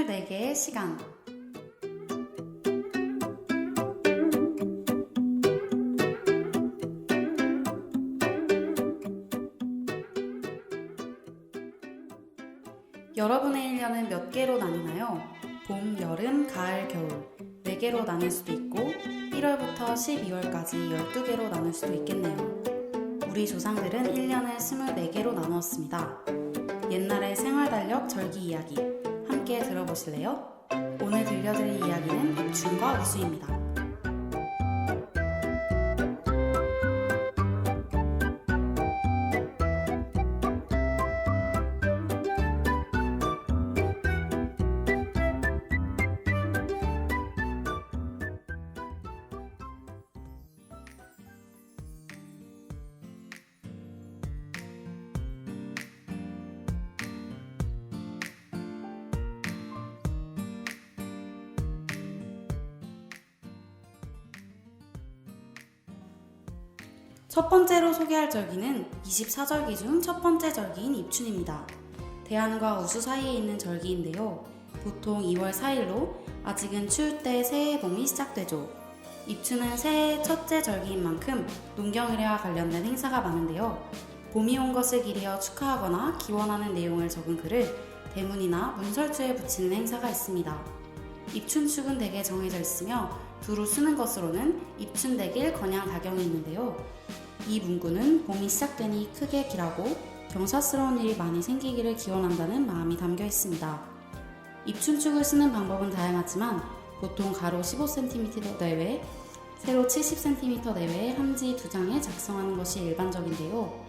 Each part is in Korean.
24개의 시간. 여러분의 1년은 몇 개로 나뉘나요? 봄, 여름, 가을, 겨울 4개로 나눌 수도 있고 1월부터 12월까지 12개로 나눌 수도 있겠네요. 우리 조상들은 1년을 24개로 나누었습니다. 옛날의 생활달력 절기 이야기 함께 들어보실래요? 오늘 들려드릴 이야기는 입춘과 우수입니다. 첫 번째로 소개할 절기는 24절기 중 첫 번째 절기인 입춘입니다. 대한과 우수 사이에 있는 절기인데요. 보통 2월 4일로 아직은 추울 때 새해 봄이 시작되죠. 입춘은 새해의 첫째 절기인 만큼 농경일해와 관련된 행사가 많은데요. 봄이 온 것을 기리어 축하하거나 기원하는 내용을 적은 글을 대문이나 문설주에 붙이는 행사가 있습니다. 입춘축은 대개 정해져 있으며 두루 쓰는 것으로는 입춘대길 건양다경이 있는데요. 이 문구는 봄이 시작되니 크게 길하고 경사스러운 일이 많이 생기기를 기원한다는 마음이 담겨 있습니다. 입춘축을 쓰는 방법은 다양하지만 보통 가로 15cm 내외, 세로 70cm 내외의 한지 2장에 작성하는 것이 일반적인데요.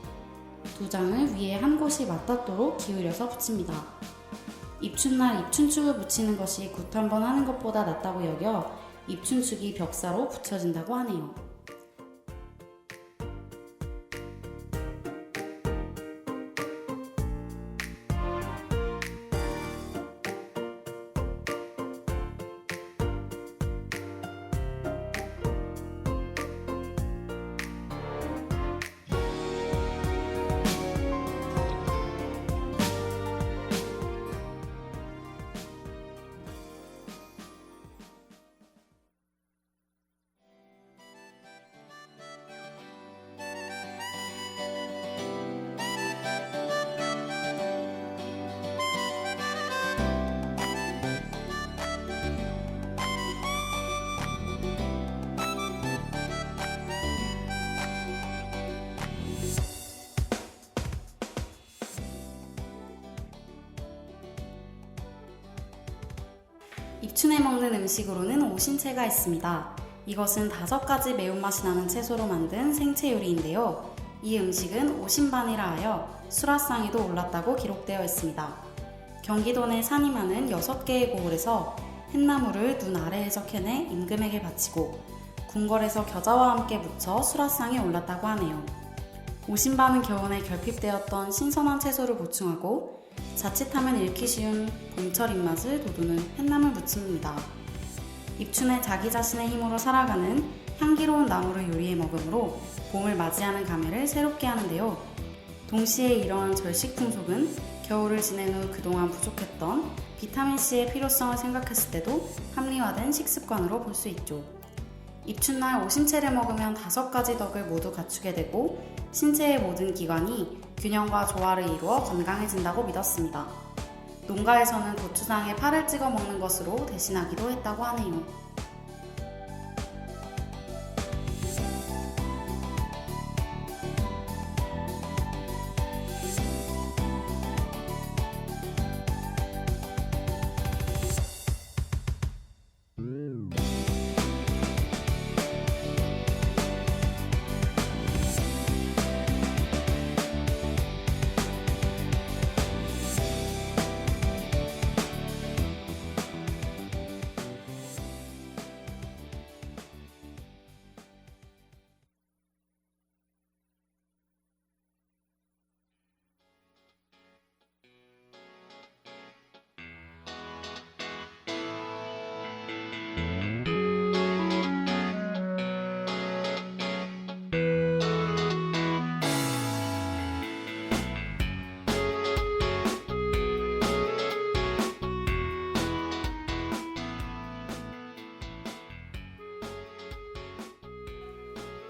2장을 위에 한 곳이 맞닿도록 기울여서 붙입니다. 입춘날 입춘축을 붙이는 것이 굿 한 번 하는 것보다 낫다고 여겨 입춘축이 벽사로 붙여진다고 하네요. 입춘에 먹는 음식으로는 오신채가 있습니다. 이것은 5가지 매운맛이 나는 채소로 만든 생채 요리인데요. 이 음식은 오신반이라 하여 수라상에도 올랐다고 기록되어 있습니다. 경기도 내 산이 많은 6개의 고을에서 햇나무를 눈 아래에서 캐내 임금에게 바치고 궁궐에서 겨자와 함께 무쳐 수라상에 올랐다고 하네요. 오신반은 겨우내 결핍되었던 신선한 채소를 보충하고 자칫하면 잃기 쉬운 봄철 입맛을 돋우는 햇나물 무침입니다. 입춘에 자기 자신의 힘으로 살아가는 향기로운 나무를 요리해 먹으므로 봄을 맞이하는 감회를 새롭게 하는데요. 동시에 이러한 절식 풍속은 겨울을 지낸 후 그동안 부족했던 비타민C의 필요성을 생각했을 때도 합리화된 식습관으로 볼 수 있죠. 입춘날 오신채를 먹으면 5가지 덕을 모두 갖추게 되고 신체의 모든 기관이 균형과 조화를 이루어 건강해진다고 믿었습니다. 농가에서는 고추장에 파를 찍어 먹는 것으로 대신하기도 했다고 하네요.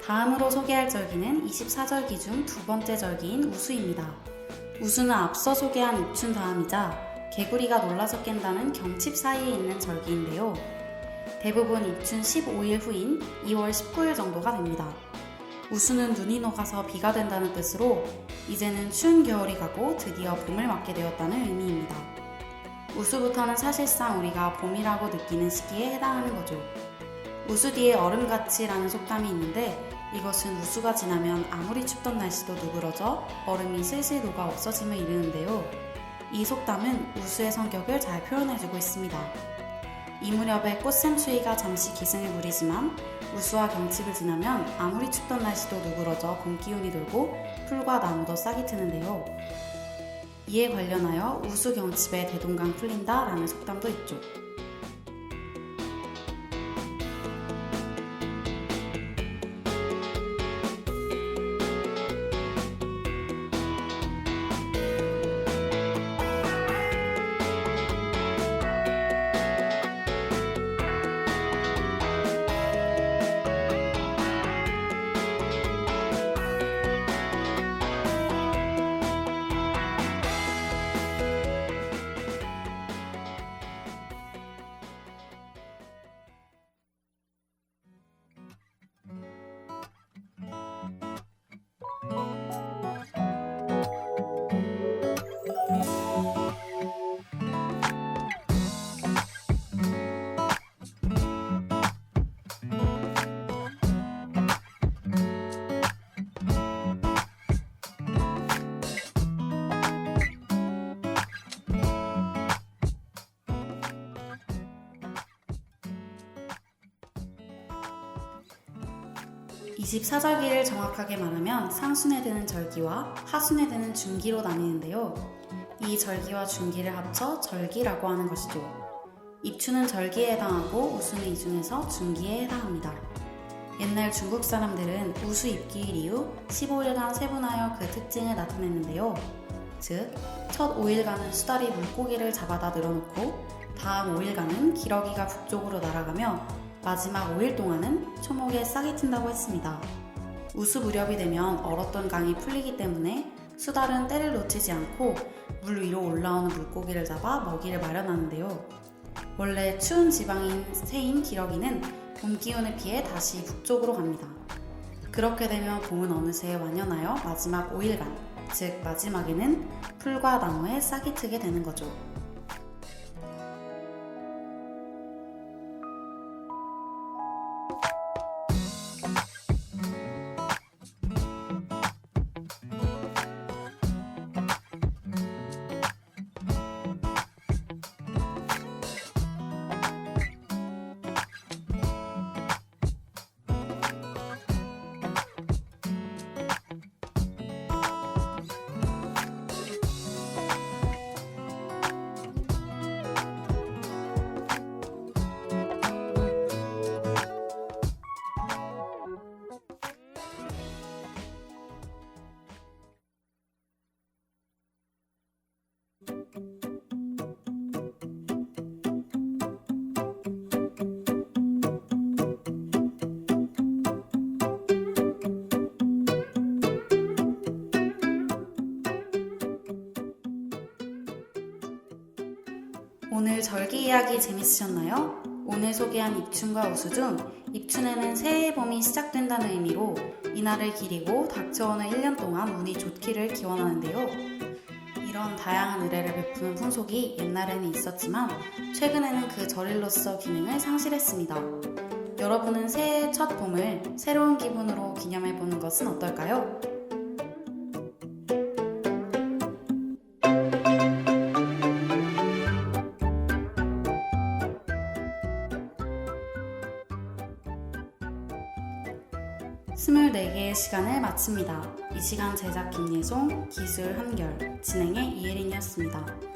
다음으로 소개할 절기는 24절기 중 두 번째 절기인 우수입니다. 우수는 앞서 소개한 입춘 다음이자 개구리가 놀라서 깬다는 경칩 사이에 있는 절기인데요. 대부분 입춘 15일 후인 2월 19일 정도가 됩니다. 우수는 눈이 녹아서 비가 된다는 뜻으로 이제는 추운 겨울이 가고 드디어 봄을 맞게 되었다는 의미입니다. 우수부터는 사실상 우리가 봄이라고 느끼는 시기에 해당하는 거죠. 우수 뒤에 얼음같이라는 속담이 있는데 이것은 우수가 지나면 아무리 춥던 날씨도 누그러져 얼음이 슬슬 녹아 없어짐을 이르는데요. 이 속담은 우수의 성격을 잘 표현해주고 있습니다. 이 무렵에 꽃샘추위가 잠시 기승을 부리지만 우수와 경칩을 지나면 아무리 춥던 날씨도 누그러져 봄 기운이 돌고 풀과 나무도 싹이 트는데요. 이에 관련하여 우수 경칩에 대동강 풀린다 라는 속담도 있죠. (24절기를) 정확하게 말하면 상순에 드는 절기와 하순에 드는 중기로 나뉘는데요. 이 절기와 중기를 합쳐 절기라고 하는 것이죠. 입춘은 절기에 해당하고 우수는 이 중에서 중기에 해당합니다. 옛날 중국 사람들은 우수 입기일 이후 15일간 세분하여 그 특징을 나타냈는데요. 즉, 첫 5일간은 수달이 물고기를 잡아다 늘어놓고 다음 5일간은 기러기가 북쪽으로 날아가며 마지막 5일 동안은 초목에 싹이 튼다고 했습니다. 우수 무렵이 되면 얼었던 강이 풀리기 때문에 수달은 때를 놓치지 않고 물 위로 올라오는 물고기를 잡아 먹이를 마련하는데요. 원래 추운 지방인 새인 기러기는 봄 기운을 피해 다시 북쪽으로 갑니다. 그렇게 되면 봄은 어느새 완연하여 마지막 5일간, 즉 마지막에는 풀과 나무에 싹이 트게 되는 거죠. 오늘 절기 이야기 재밌으셨나요? 오늘 소개한 입춘과 우수 중 입춘에는 새해 봄이 시작된다는 의미로 이날을 기리고 닥쳐오는 1년 동안 운이 좋기를 기원하는데요. 이런 다양한 의례를 베푸는 풍속이 옛날에는 있었지만 최근에는 그 절일로서 기능을 상실했습니다. 여러분은 새해의 첫 봄을 새로운 기분으로 기념해보는 것은 어떨까요? (24개의) 시간을 마칩니다. 이 시간 제작 김예송, 기술 한결, 진행의 이혜린이었습니다.